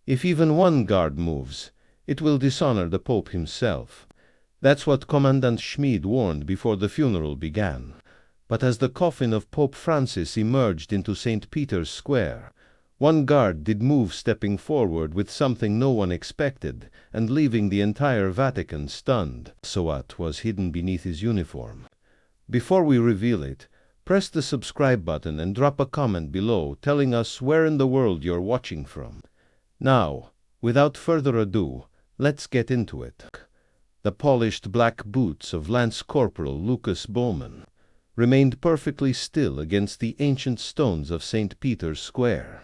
If even one guard moves, it will dishonor the Pope himself. That's what Commandant Schmid warned before the funeral began. But as the coffin of Pope Francis emerged into St. Peter's Square, one guard did move, stepping forward with something no one expected, and leaving the entire Vatican stunned. So what was hidden beneath his uniform? Before we reveal it, press the subscribe button and drop a comment below telling us where in the world you're watching from. Now, without further ado, let's get into it. The polished black boots of Lance Corporal Lucas Bowman remained perfectly still against the ancient stones of St. Peter's Square.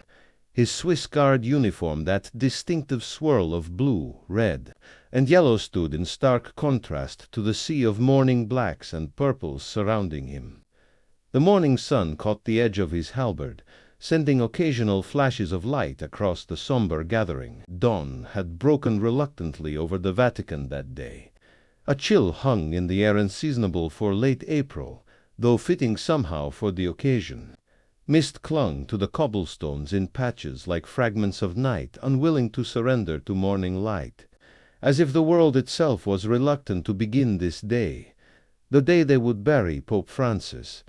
His Swiss Guard uniform, that distinctive swirl of blue, red, and yellow, stood in stark contrast to the sea of morning blacks and purples surrounding him. The morning sun caught the edge of his halberd, sending occasional flashes of light across the somber gathering. Dawn had broken reluctantly over the Vatican that day. A chill hung in the air, unseasonable for late April, though fitting somehow for the occasion. Mist clung to the cobblestones in patches like fragments of night, unwilling to surrender to morning light, as if the world itself was reluctant to begin this day, the day they would bury Pope Francis.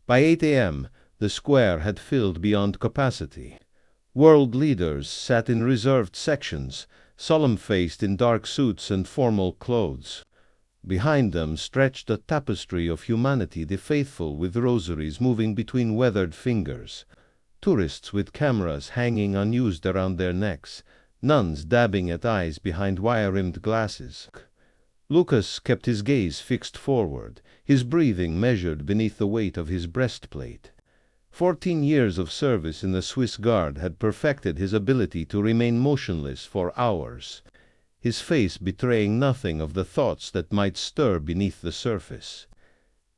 By 8 a.m., the square had filled beyond capacity. World leaders sat in reserved sections, solemn-faced in dark suits and formal clothes. Behind them stretched a tapestry of humanity, the faithful with rosaries moving between weathered fingers, tourists with cameras hanging unused around their necks, nuns dabbing at eyes behind wire-rimmed glasses. Lucas kept his gaze fixed forward, his breathing measured beneath the weight of his breastplate. 14 years of service in the Swiss Guard had perfected his ability to remain motionless for hours, his face betraying nothing of the thoughts that might stir beneath the surface.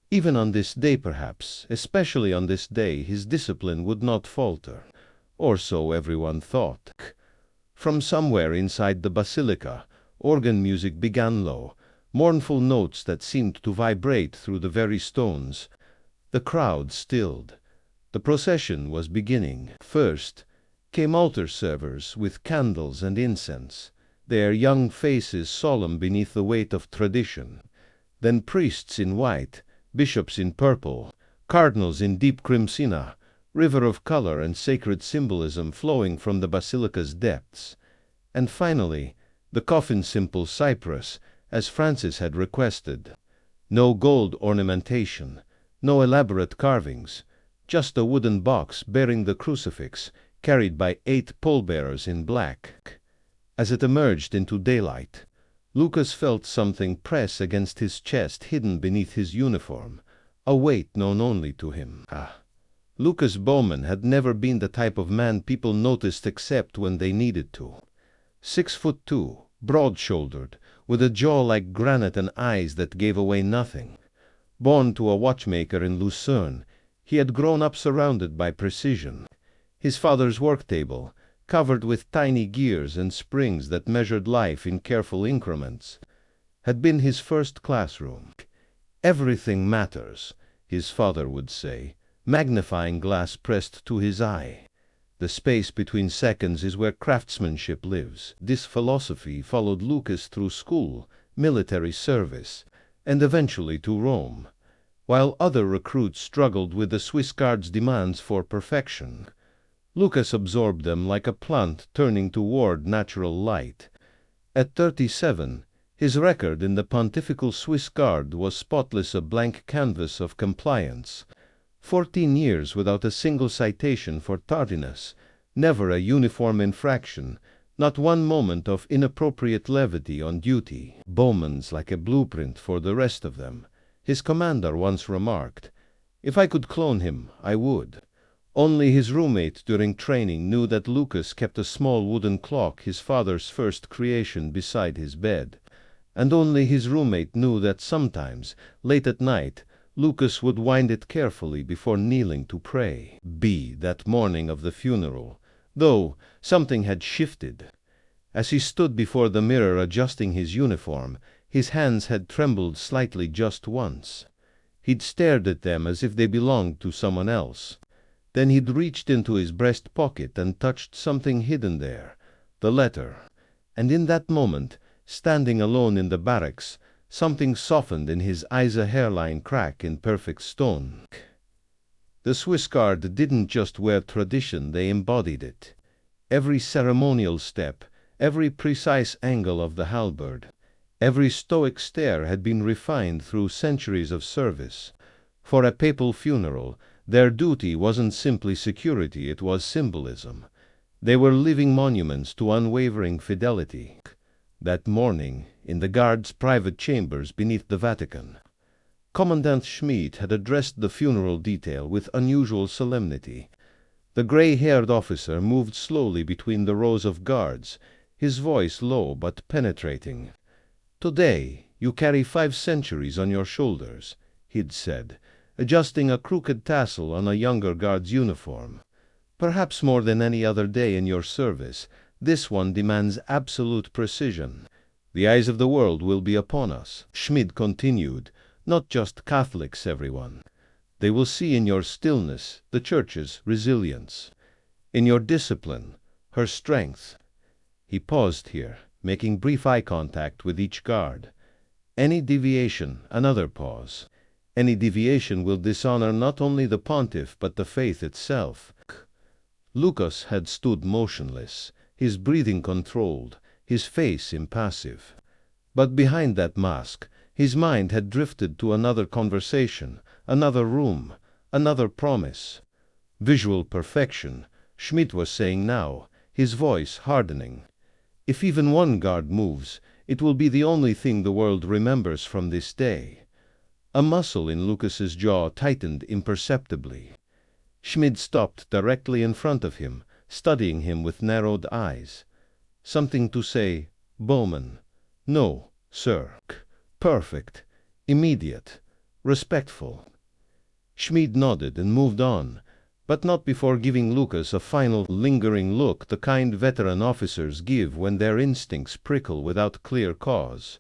Even on this day, perhaps, especially on this day, his discipline would not falter, or so everyone thought. From somewhere inside the basilica, organ music began low, mournful notes that seemed to vibrate through the very stones. The crowd stilled. The procession was beginning. First came altar servers with candles and incense, their young faces solemn beneath the weight of tradition. Then priests in white, bishops in purple, cardinals in deep crimson, river of color and sacred symbolism flowing from the basilica's depths. And finally, the coffin, simple cypress, as Francis had requested. No gold ornamentation, no elaborate carvings, just a wooden box bearing the crucifix, carried by 8 pallbearers in black. As it emerged into daylight, Lucas felt something press against his chest, hidden beneath his uniform, a weight known only to him. Lucas Bowman had never been the type of man people noticed except when they needed to. 6'2", broad-shouldered, with a jaw like granite and eyes that gave away nothing. Born to a watchmaker in Lucerne, he had grown up surrounded by precision. His father's work table, covered with tiny gears and springs that measured life in careful increments, had been his first classroom. "Everything matters," his father would say, magnifying glass pressed to his eye. "The space between seconds is where craftsmanship lives." This philosophy followed Lucas through school, military service, and eventually to Rome. While other recruits struggled with the Swiss Guard's demands for perfection, Lucas absorbed them like a plant turning toward natural light. At 37, his record in the Pontifical Swiss Guard was spotless, a blank canvas of compliance. 14 years without a single citation for tardiness, never a uniform infraction, not one moment of inappropriate levity on duty. "Bowman's like a blueprint for the rest of them," his commander once remarked. "If I could clone him, I would." Only his roommate during training knew that Lucas kept a small wooden clock, his father's first creation, beside his bed. And only his roommate knew that sometimes, late at night, Lucas would wind it carefully before kneeling to pray. That morning of the funeral, though, something had shifted. As he stood before the mirror adjusting his uniform, his hands had trembled slightly just once. He'd stared at them as if they belonged to someone else. Then he'd reached into his breast pocket and touched something hidden there, the letter. And in that moment, standing alone in the barracks, something softened in his eyes, a hairline crack in perfect stone. The Swiss Guard didn't just wear tradition, they embodied it. Every ceremonial step, every precise angle of the halberd, every stoic stare had been refined through centuries of service. For a papal funeral, their duty wasn't simply security, it was symbolism. They were living monuments to unwavering fidelity. That morning, in the Guard's private chambers beneath the Vatican, Commandant Schmid had addressed the funeral detail with unusual solemnity. The gray-haired officer moved slowly between the rows of guards, his voice low but penetrating. "Today, you carry 5 centuries on your shoulders," he'd said, adjusting a crooked tassel on a younger guard's uniform. "Perhaps more than any other day in your service, this one demands absolute precision. The eyes of the world will be upon us," Schmid continued, "not just Catholics, everyone. They will see in your stillness the Church's resilience, in your discipline, her strength." He paused here, making brief eye contact with each guard. Any deviation, another pause. Any deviation will dishonor not only the pontiff but the faith itself. Lucas had stood motionless, his breathing controlled, his face impassive. But behind that mask, his mind had drifted to another conversation, another room, another promise. Visual perfection, Schmidt was saying now, his voice hardening. "If even one guard moves, it will be the only thing the world remembers from this day." A muscle in Lucas's jaw tightened imperceptibly. Schmid stopped directly in front of him, studying him with narrowed eyes. "Something to say, Bowman?" "No, sir." "Perfect. Immediate. Respectful." Schmid nodded and moved on, but not before giving Lucas a final lingering look, the kind veteran officers give when their instincts prickle without clear cause.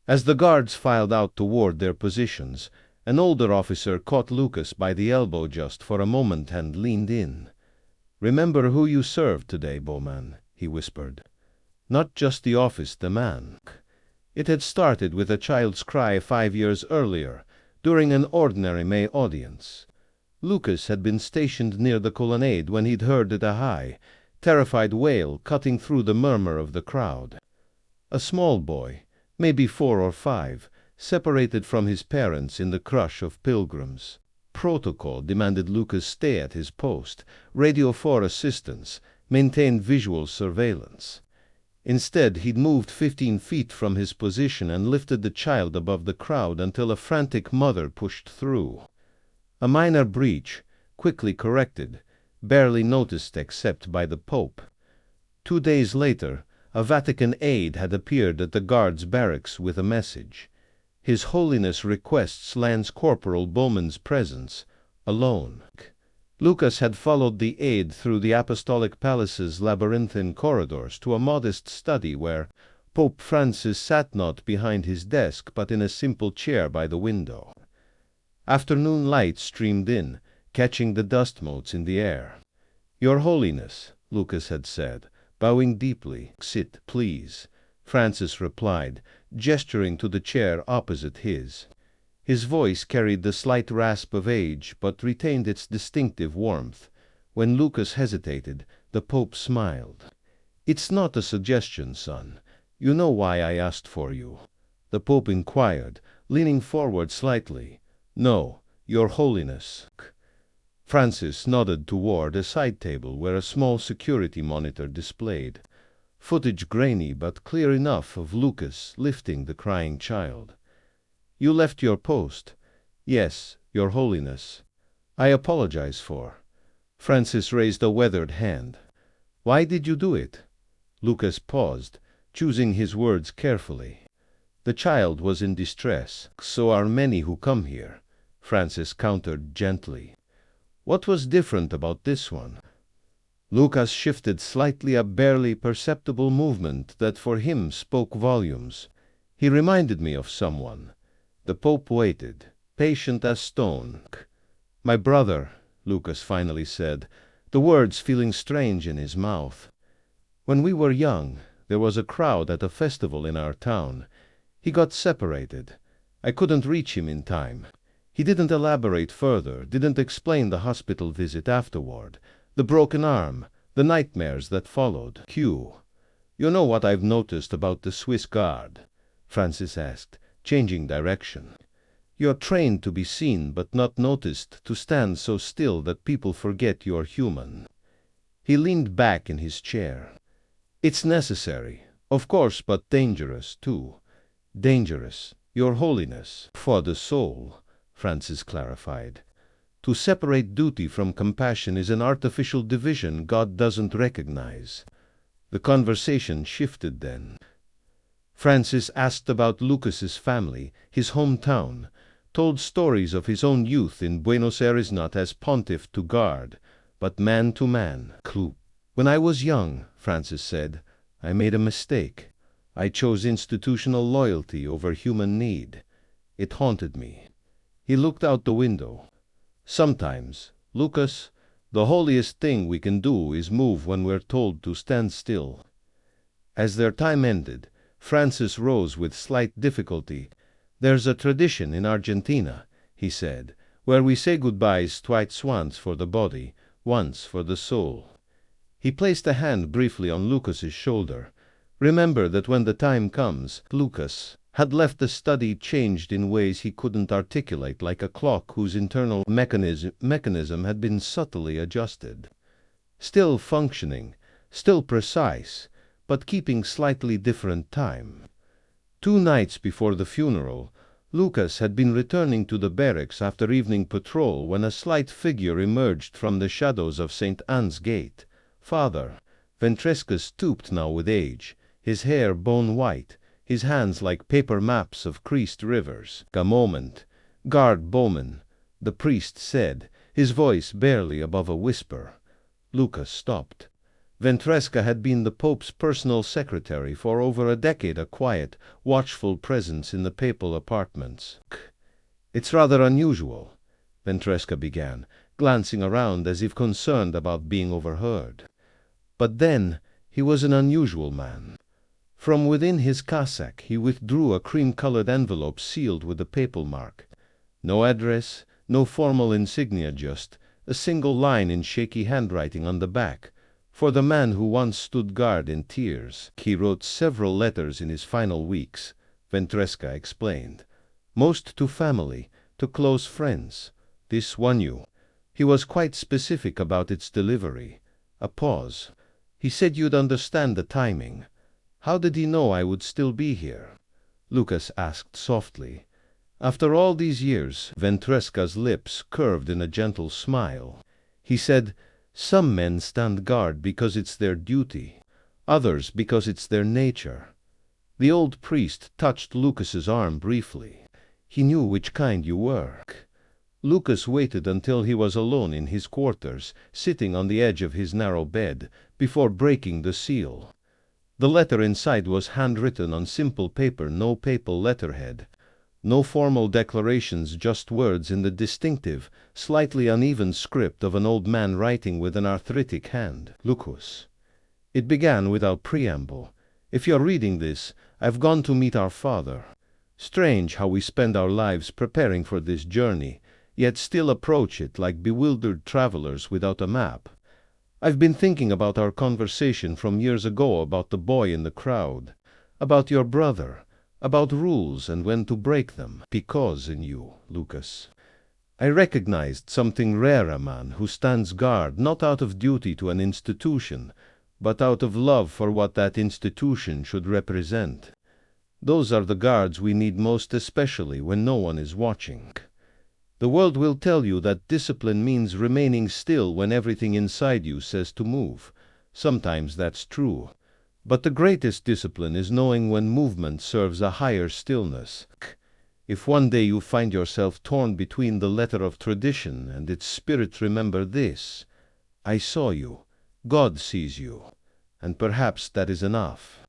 As the guards filed out toward their positions, an older officer caught Lucas by the elbow just for a moment and leaned in. "Remember who you served today, Bowman," he whispered. "Not just the office, the man." It had started with a child's cry 5 years earlier, during an ordinary May audience. Lucas had been stationed near the colonnade when he'd heard a high, terrified wail cutting through the murmur of the crowd. A small boy, maybe 4 or 5, separated from his parents in the crush of pilgrims. Protocol demanded Lucas stay at his post, radio for assistance, maintain visual surveillance. Instead, he'd moved 15 feet from his position and lifted the child above the crowd until a frantic mother pushed through. A minor breach, quickly corrected, barely noticed except by the Pope. 2 days later, a Vatican aide had appeared at the guards' barracks with a message. His Holiness requests Lance Corporal Bowman's presence, alone. Lucas had followed the aide through the Apostolic Palace's labyrinthine corridors to a modest study where Pope Francis sat not behind his desk but in a simple chair by the window. Afternoon light streamed in, catching the dust motes in the air. "Your Holiness," Lucas had said, bowing deeply. "Sit, please," Francis replied, gesturing to the chair opposite his. His voice carried the slight rasp of age, but retained its distinctive warmth. When Lucas hesitated, the Pope smiled. "It's not a suggestion, son. You know why I asked for you?" The Pope inquired, leaning forward slightly. "No, Your Holiness." Francis nodded toward a side table where a small security monitor displayed footage, grainy but clear enough, of Lucas lifting the crying child. "You left your post?" "Yes, Your Holiness." "I apologize for." Francis raised a weathered hand. "Why did you do it?" Lucas paused, choosing his words carefully. "The child was in distress. So are many who come here," Francis countered gently. "What was different about this one?" Lucas shifted slightly, a barely perceptible movement that for him spoke volumes. "He reminded me of someone." The Pope waited, patient as stone. "My brother," Lucas finally said, the words feeling strange in his mouth. When we were young, there was a crowd at a festival in our town. He got separated. I couldn't reach him in time. He didn't elaborate further, didn't explain the hospital visit afterward, the broken arm, the nightmares that followed. Q. You know what I've noticed about the Swiss Guard? Francis asked, changing direction. You're trained to be seen but not noticed, to stand so still that people forget you're human. He leaned back in his chair. It's necessary, of course, but dangerous, too. Dangerous, Your Holiness, for the soul, Francis clarified. To separate duty from compassion is an artificial division God doesn't recognize. The conversation shifted then. Francis asked about Lucas's family, his hometown, told stories of his own youth in Buenos Aires, not as pontiff to guard, but man to man. When I was young, Francis said, I made a mistake. I chose institutional loyalty over human need. It haunted me. He looked out the window. Sometimes, Lucas, the holiest thing we can do is move when we're told to stand still. As their time ended, Francis rose with slight difficulty. There's a tradition in Argentina, he said, where we say goodbyes twice, once for the body, once for the soul. He placed a hand briefly on Lucas's shoulder. Remember that when the time comes, Lucas had left the study changed in ways he couldn't articulate, like a clock whose internal mechanism had been subtly adjusted. Still functioning, still precise, but keeping slightly different time. 2 nights before the funeral, Lucas had been returning to the barracks after evening patrol when a slight figure emerged from the shadows of St. Anne's Gate. Father Ventresca stooped now with age, his hair bone white, his hands like paper maps of creased rivers. A moment. Guard Bowman, the priest said, his voice barely above a whisper. Lucas stopped. Ventresca had been the Pope's personal secretary for over a decade, a quiet, watchful presence in the papal apartments. It's rather unusual, Ventresca began, glancing around as if concerned about being overheard. But then he was an unusual man. From within his cassock he withdrew a cream-colored envelope sealed with the papal mark. No address, no formal insignia, just a single line in shaky handwriting on the back. For the man who once stood guard in tears. He wrote several letters in his final weeks, Ventresca explained. Most to family, to close friends. This won you. He was quite specific about its delivery. A pause. He said you'd understand the timing. How did he know I would still be here? Lucas asked softly. After all these years, Ventresca's lips curved in a gentle smile. He said, some men stand guard because it's their duty, others because it's their nature. The old priest touched Lucas's arm briefly. He knew which kind you were. Lucas waited until he was alone in his quarters, sitting on the edge of his narrow bed, before breaking the seal. The letter inside was handwritten on simple paper, no papal letterhead. No formal declarations, just words in the distinctive, slightly uneven script of an old man writing with an arthritic hand. Lucas. It began without preamble. If you're reading this, I've gone to meet our Father. Strange how we spend our lives preparing for this journey, yet still approach it like bewildered travelers without a map. I've been thinking about our conversation from years ago, about the boy in the crowd, about your brother, about rules and when to break them. Because in you, Lucas, I recognized something rare, a man who stands guard not out of duty to an institution, but out of love for what that institution should represent. Those are the guards we need most, especially when no one is watching. The world will tell you that discipline means remaining still when everything inside you says to move. Sometimes that's true. But the greatest discipline is knowing when movement serves a higher stillness. If one day you find yourself torn between the letter of tradition and its spirit, remember this. I saw you. God sees you. And perhaps that is enough.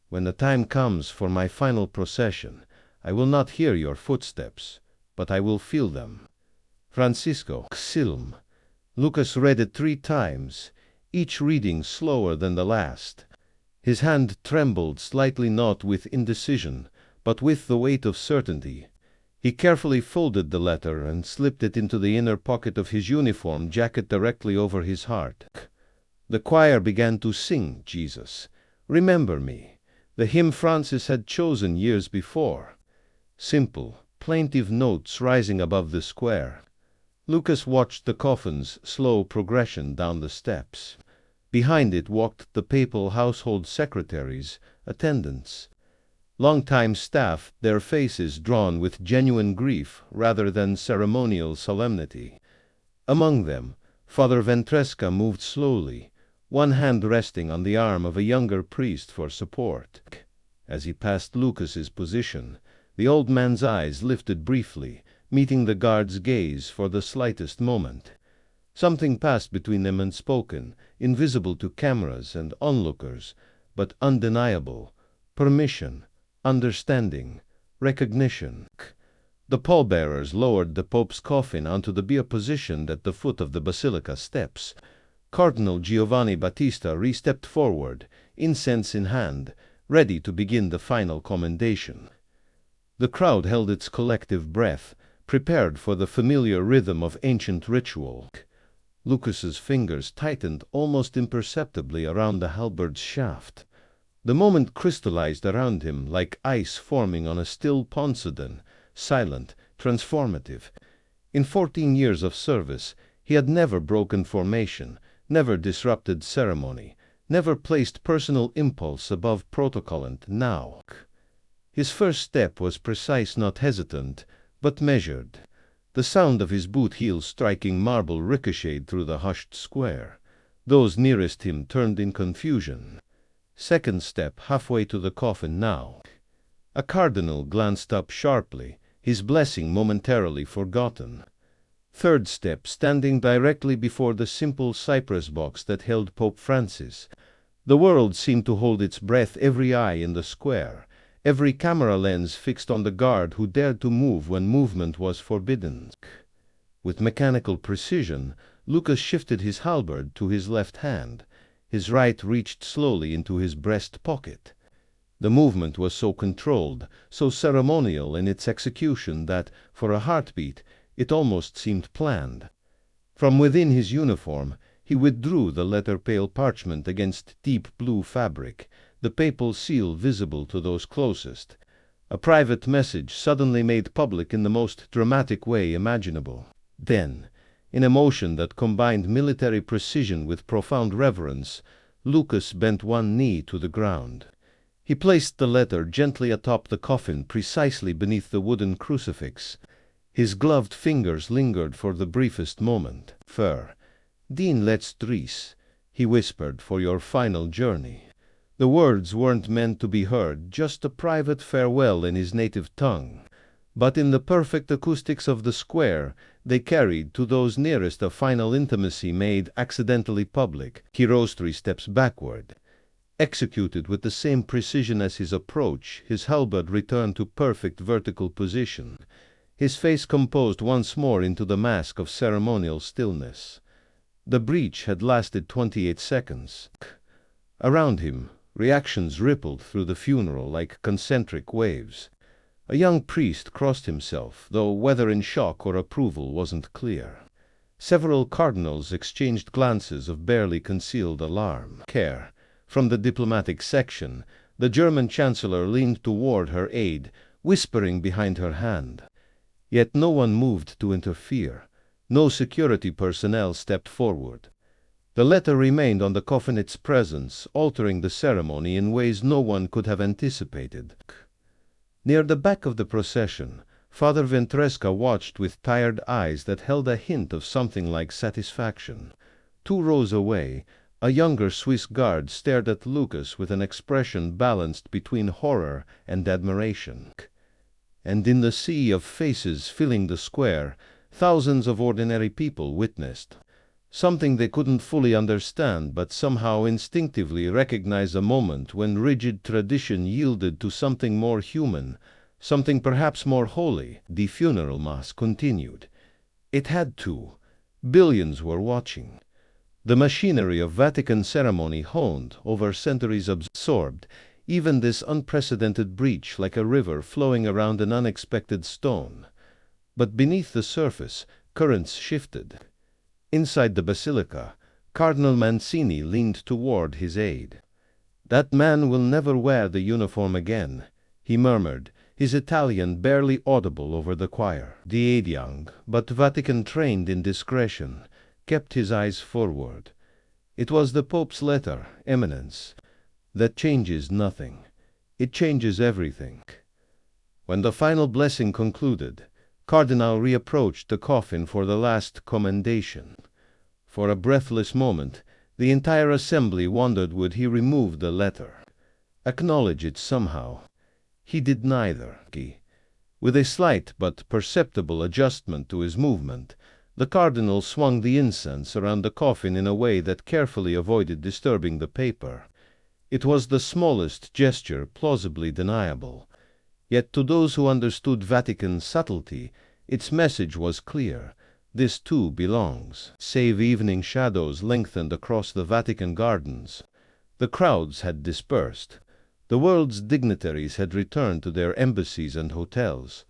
When the time comes for my final procession, I will not hear your footsteps, but I will feel them. Francisco Xilm. Lucas read it 3 times, each reading slower than the last. His hand trembled slightly, not with indecision, but with the weight of certainty. He carefully folded the letter and slipped it into the inner pocket of his uniform jacket directly over his heart. The choir began to sing Jesus, Remember Me, the hymn Francis had chosen years before. Simple, plaintive notes rising above the square. Lucas watched the coffin's slow progression down the steps. Behind it walked the papal household secretaries, attendants, long-time staff, their faces drawn with genuine grief rather than ceremonial solemnity. Among them, Father Ventresca moved slowly, one hand resting on the arm of a younger priest for support. As he passed Lucas's position, the old man's eyes lifted briefly, meeting the guard's gaze for the slightest moment. Something passed between them unspoken, invisible to cameras and onlookers, but undeniable. Permission, understanding, recognition. The pallbearers lowered the Pope's coffin onto the bier positioned at the foot of the basilica steps. Cardinal Giovanni Battista re-stepped forward, incense in hand, ready to begin the final commendation. The crowd held its collective breath, prepared for the familiar rhythm of ancient ritual. Lucas's fingers tightened almost imperceptibly around the halberd's shaft. The moment crystallized around him like ice forming on a still Poseidon, silent, transformative. In 14 years of service, he had never broken formation, never disrupted ceremony, never placed personal impulse above protocol, and now. His first step was precise, not hesitant, but measured. The sound of his boot heels striking marble ricocheted through the hushed square. Those nearest him turned in confusion. Second step, halfway to the coffin now. A cardinal glanced up sharply, his blessing momentarily forgotten. Third step, standing directly before the simple cypress box that held Pope Francis. The world seemed to hold its breath, every eye in the square, every camera lens fixed on the guard who dared to move when movement was forbidden. With mechanical precision, Lucas shifted his halberd to his left hand. His right reached slowly into his breast pocket. The movement was so controlled, so ceremonial in its execution that, for a heartbeat, it almost seemed planned. From within his uniform, he withdrew the letter-pale parchment against deep blue fabric, the papal seal visible to those closest. A private message suddenly made public in the most dramatic way imaginable. Then, in a motion that combined military precision with profound reverence, Lucas bent one knee to the ground. He placed the letter gently atop the coffin, precisely beneath the wooden crucifix. His gloved fingers lingered for the briefest moment. "Fer, Din let's dris," he whispered, "for your final journey." The words weren't meant to be heard, just a private farewell in his native tongue. But in the perfect acoustics of the square, they carried to those nearest a final intimacy made accidentally public. He rose 3 steps backward. Executed with the same precision as his approach, his halberd returned to perfect vertical position. His face composed once more into the mask of ceremonial stillness. The breach had lasted 28 seconds. Around him, reactions rippled through the funeral like concentric waves. A young priest crossed himself, though whether in shock or approval wasn't clear. Several cardinals exchanged glances of barely concealed alarm. From the diplomatic section, the German chancellor leaned toward her aide, whispering behind her hand. Yet no one moved to interfere. No security personnel stepped forward. The letter remained on the coffin, its presence altering the ceremony in ways no one could have anticipated. Near the back of the procession, Father Ventresca watched with tired eyes that held a hint of something like satisfaction. 2 rows away, a younger Swiss guard stared at Lucas with an expression balanced between horror and admiration. And in the sea of faces filling the square, thousands of ordinary people witnessed something they couldn't fully understand, but somehow instinctively recognize a moment when rigid tradition yielded to something more human, something perhaps more holy. The funeral mass continued. It had to. Billions were watching. The machinery of Vatican ceremony honed over centuries absorbed even this unprecedented breach like a river flowing around an unexpected stone. But beneath the surface, currents shifted. Inside the basilica, Cardinal Mancini leaned toward his aide. "That man will never wear the uniform again," he murmured, his Italian barely audible over the choir. The aide, young, but Vatican-trained in discretion, kept his eyes forward. "It was the Pope's letter, Eminence. That changes nothing. It changes everything." When the final blessing concluded, Cardinal reapproached the coffin for the last commendation. For a breathless moment, the entire assembly wondered would he remove the letter, acknowledge it somehow. He did neither. With a slight but perceptible adjustment to his movement, the cardinal swung the incense around the coffin in a way that carefully avoided disturbing the paper. It was the smallest gesture plausibly deniable. Yet to those who understood Vatican's subtlety, its message was clear. This too belongs. Save evening shadows lengthened across the Vatican gardens. The crowds had dispersed. The world's dignitaries had returned to their embassies and hotels.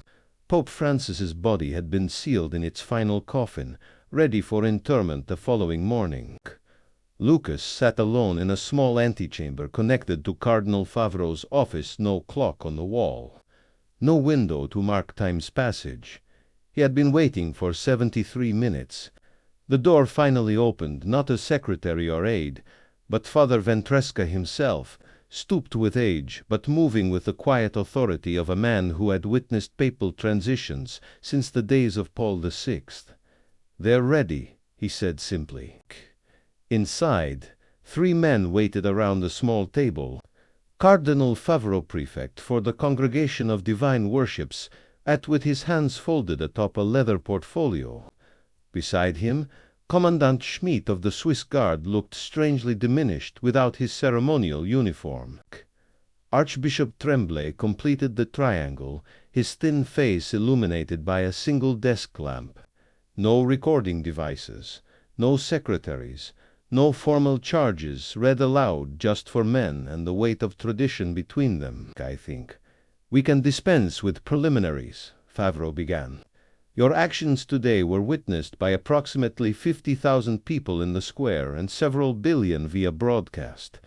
Pope Francis's body had been sealed in its final coffin, ready for interment the following morning. Lucas sat alone in a small antechamber connected to Cardinal Favreau's office. No clock on the wall, no window to mark time's passage. He had been waiting for 73 minutes. The door finally opened, not a secretary or aide, but Father Ventresca himself, stooped with age, but moving with the quiet authority of a man who had witnessed papal transitions since the days of Paul VI. "They're ready," he said simply. Inside, 3 men waited around a small table. Cardinal Favreau, prefect for the Congregation of Divine Worships, sat with his hands folded atop a leather portfolio. Beside him, Commandant Schmidt of the Swiss Guard looked strangely diminished without his ceremonial uniform. Archbishop Tremblay completed the triangle, his thin face illuminated by a single desk lamp. No recording devices, no secretaries, no formal charges read aloud just for men and the weight of tradition between them. "I think we can dispense with preliminaries," Favreau began. "Your actions today were witnessed by approximately 50,000 people in the square and several billion via broadcast."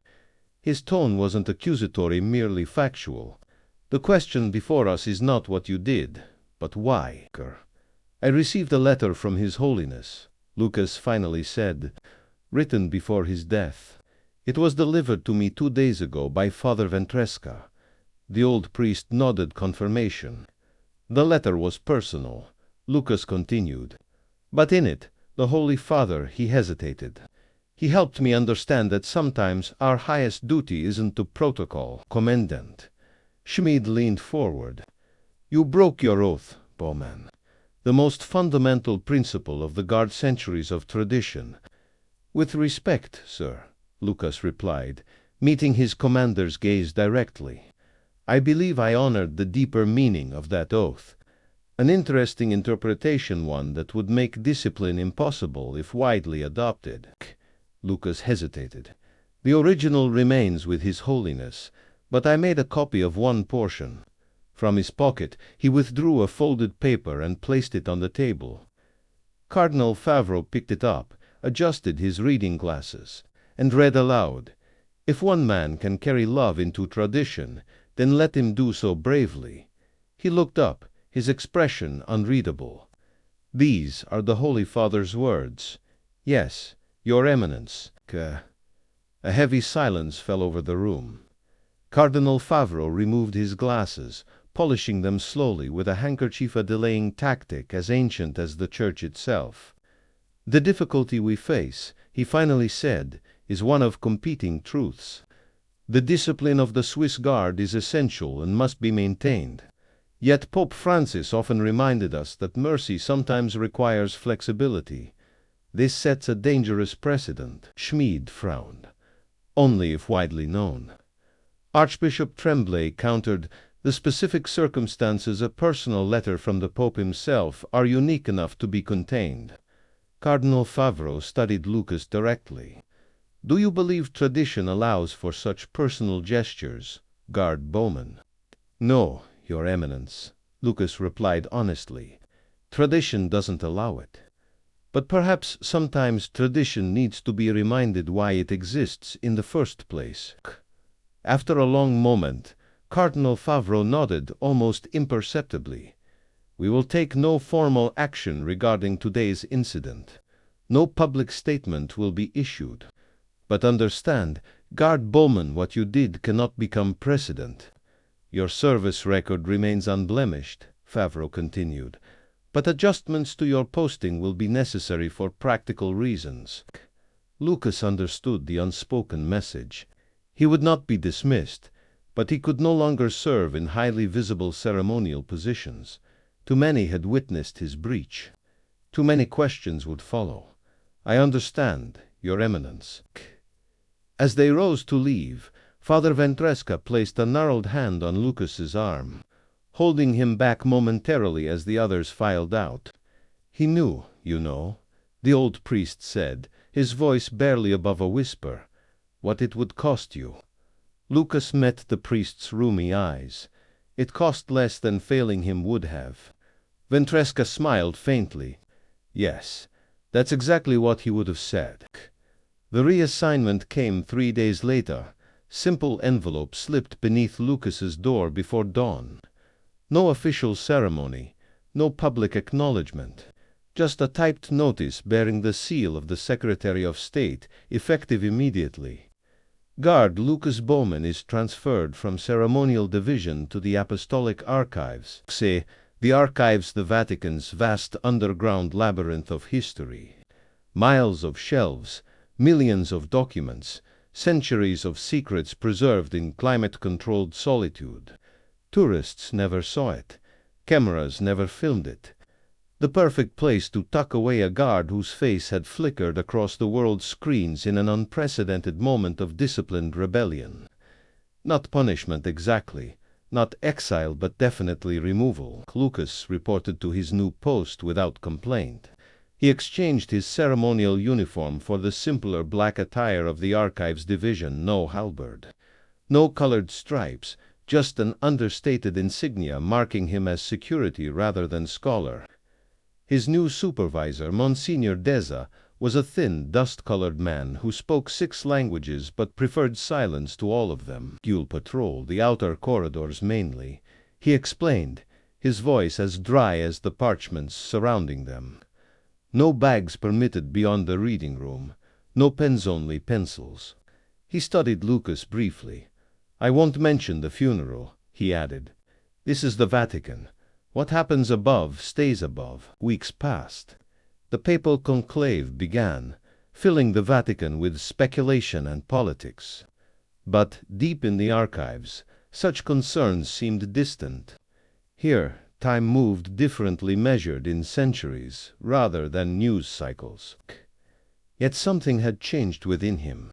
His tone wasn't accusatory, merely factual. "The question before us is not what you did, but why." "I received a letter from His Holiness," Lucas finally said, "written before his death. It was delivered to me 2 days ago by Father Ventresca." The old priest nodded confirmation. "The letter was personal," Lucas continued. "But in it, the Holy Father," he hesitated. "He helped me understand that sometimes our highest duty isn't to protocol." "Commandant." Schmid leaned forward. "You broke your oath, Bowman. The most fundamental principle of the Guard centuries of tradition." "With respect, sir," Lucas replied, meeting his commander's gaze directly. "I believe I honored the deeper meaning of that oath. An interesting interpretation, one that would make discipline impossible if widely adopted." Lucas hesitated. "The original remains with His Holiness, but I made a copy of one portion." From his pocket he withdrew a folded paper and placed it on the table. Cardinal Favreau picked it up, adjusted his reading glasses, and read aloud. "If one man can carry love into tradition, then let him do so bravely." He looked up, his expression unreadable. "These are the Holy Father's words." "Yes, Your Eminence." A heavy silence fell over the room. Cardinal Favreau removed his glasses, polishing them slowly with a handkerchief, a delaying tactic as ancient as the Church itself. "The difficulty we face," he finally said, "is one of competing truths. The discipline of the Swiss Guard is essential and must be maintained. Yet Pope Francis often reminded us that mercy sometimes requires flexibility. This sets a dangerous precedent." Schmid frowned. "Only if widely known." Archbishop Tremblay countered, "The specific circumstances, a personal letter from the Pope himself, are unique enough to be contained." Cardinal Favreau studied Lucas directly. "Do you believe tradition allows for such personal gestures, Guard Bowman?" "No, Your Eminence," Lucas replied honestly. "Tradition doesn't allow it. But perhaps sometimes tradition needs to be reminded why it exists in the first place." After a long moment, Cardinal Favreau nodded almost imperceptibly. "We will take no formal action regarding today's incident. No public statement will be issued. But understand, Guard Bowman, what you did cannot become precedent. Your service record remains unblemished," Favreau continued, "but adjustments to your posting will be necessary for practical reasons." Lucas understood the unspoken message. He would not be dismissed, but he could no longer serve in highly visible ceremonial positions. Too many had witnessed his breach. Too many questions would follow. "I understand, Your Eminence." As they rose to leave, Father Ventresca placed a gnarled hand on Lucas's arm, holding him back momentarily as the others filed out. "He knew, you know," the old priest said, his voice barely above a whisper, "what it would cost you." Lucas met the priest's rheumy eyes. It cost less than failing him would have. Ventresca smiled faintly. "Yes, that's exactly what he would have said." The reassignment came 3 days later. Simple envelope slipped beneath Lucas's door before dawn. No official ceremony, no public acknowledgement. Just a typed notice bearing the seal of the Secretary of State, effective immediately. "Guard Lucas Bowman is transferred from Ceremonial Division to the Apostolic Archives, say, the archives, the Vatican's vast underground labyrinth of history. Miles of shelves, millions of documents, centuries of secrets preserved in climate-controlled solitude. Tourists never saw it. Cameras never filmed it. The perfect place to tuck away a guard whose face had flickered across the world's screens in an unprecedented moment of disciplined rebellion. Not punishment exactly, not exile, but definitely removal." Lucas reported to his new post without complaint. He exchanged his ceremonial uniform for the simpler black attire of the Archives Division, no halberd. No colored stripes, just an understated insignia marking him as security rather than scholar. His new supervisor, Monsignor Deza, was a thin, dust-colored man who spoke 6 languages but preferred silence to all of them. "You'll patrol the outer corridors mainly," he explained, his voice as dry as the parchments surrounding them. "No bags permitted beyond the reading room. No pens, only pencils." He studied Lucas briefly. "I won't mention the funeral," he added. "This is the Vatican. What happens above stays above." Weeks passed. The papal conclave began, filling the Vatican with speculation and politics. But deep in the archives, such concerns seemed distant. Here, time moved differently, measured in centuries rather than news cycles. Yet something had changed within him.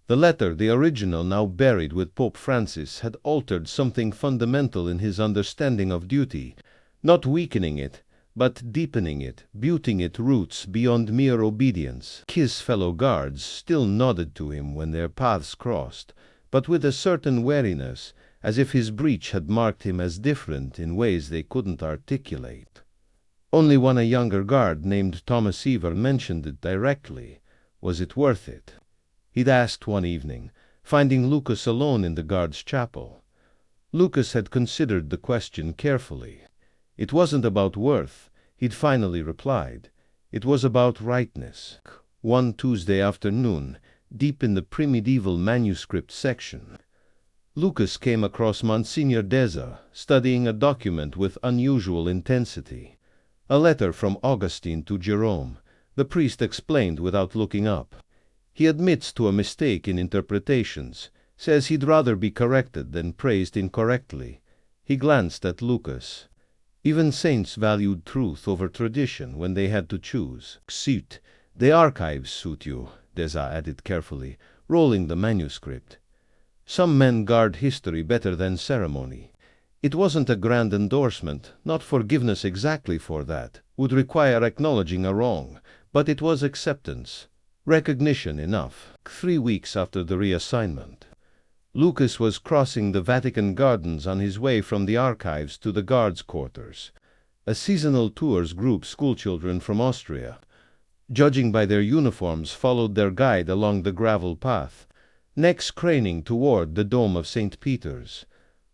The letter, the original now buried with Pope Francis, had altered something fundamental in his understanding of duty, not weakening it, but deepening it, beautying its roots beyond mere obedience. His fellow guards still nodded to him when their paths crossed, but with a certain wariness, as if his breach had marked him as different in ways they couldn't articulate. Only when a younger guard named Thomas Ever mentioned it directly. Was it worth it? He'd asked one evening, finding Lucas alone in the guard's chapel. Lucas had considered the question carefully. It wasn't about worth, he'd finally replied. It was about rightness. One Tuesday afternoon, deep in the pre-medieval manuscript section, Lucas came across Monsignor Deza studying a document with unusual intensity. A letter from Augustine to Jerome, the priest explained without looking up. He admits to a mistake in interpretations, says he'd rather be corrected than praised incorrectly. He glanced at Lucas. Even saints valued truth over tradition when they had to choose. "Suit, the archives suit you," Deza added carefully, rolling the manuscript. "Some men guard history better than ceremony." It wasn't a grand endorsement, not forgiveness exactly for that, would require acknowledging a wrong, but it was acceptance, recognition enough. 3 weeks after the reassignment, Lucas was crossing the Vatican gardens on his way from the archives to the guards' quarters. A seasonal tours group schoolchildren from Austria, judging by their uniforms, followed their guide along the gravel path, necks craning toward the dome of St. Peter's.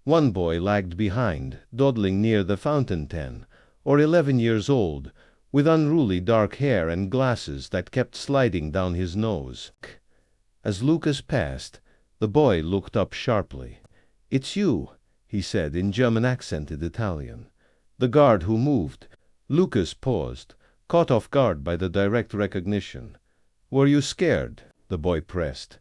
One boy lagged behind, dawdling near the fountain 10 or 11 years old, with unruly dark hair and glasses that kept sliding down his nose. As Lucas passed, the boy looked up sharply. "It's you," he said in German-accented Italian. The guard who moved. Lucas paused, caught off guard by the direct recognition. "Were you scared?" the boy pressed.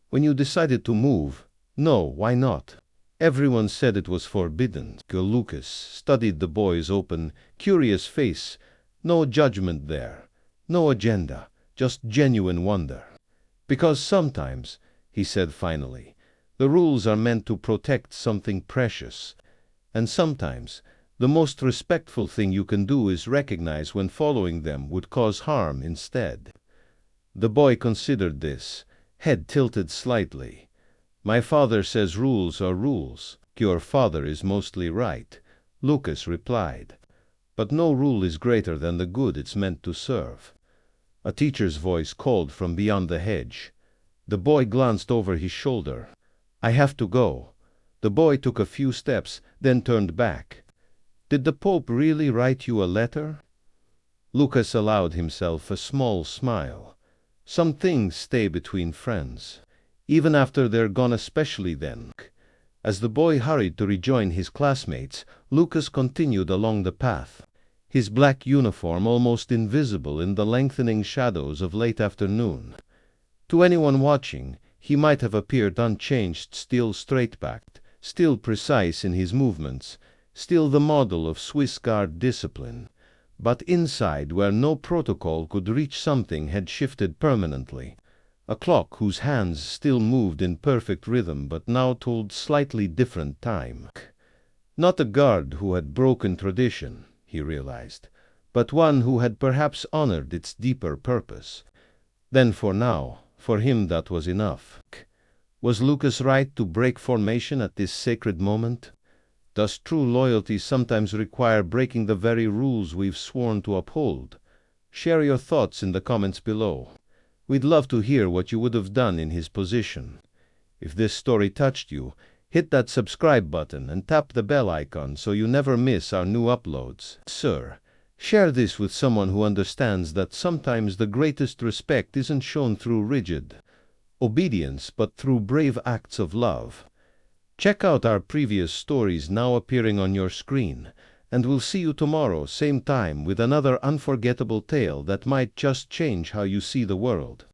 "When you decided to move?" "No, why not?" "Everyone said it was forbidden." Lucas studied the boy's open, curious face. No judgment there, no agenda, just genuine wonder. "Because sometimes," he said finally, "the rules are meant to protect something precious. And sometimes the most respectful thing you can do is recognize when following them would cause harm instead." The boy considered this, head tilted slightly. "My father says rules are rules." "Your father is mostly right," Lucas replied. "But no rule is greater than the good it's meant to serve." A teacher's voice called from beyond the hedge. The boy glanced over his shoulder. "I have to go." The boy took a few steps, then turned back. "Did the Pope really write you a letter?" Lucas allowed himself a small smile. Some things stay between friends, even after they're gone, especially then. As the boy hurried to rejoin his classmates, Lucas continued along the path, his black uniform almost invisible in the lengthening shadows of late afternoon. To anyone watching, he might have appeared unchanged, still straight-backed, still precise in his movements, still the model of Swiss Guard discipline. But inside, where no protocol could reach, something had shifted permanently. A clock whose hands still moved in perfect rhythm but now told slightly different time. Not a guard who had broken tradition, he realized, but one who had perhaps honored its deeper purpose. Then for now, for him that was enough. Was Lucas right to break formation at this sacred moment? Does true loyalty sometimes require breaking the very rules we've sworn to uphold? Share your thoughts in the comments below. We'd love to hear what you would have done in his position. If this story touched you, hit that subscribe button and tap the bell icon so you never miss our new uploads. Sir, share this with someone who understands that sometimes the greatest respect isn't shown through rigid obedience but through brave acts of love. Check out our previous stories now appearing on your screen, and we'll see you tomorrow, same time, with another unforgettable tale that might just change how you see the world.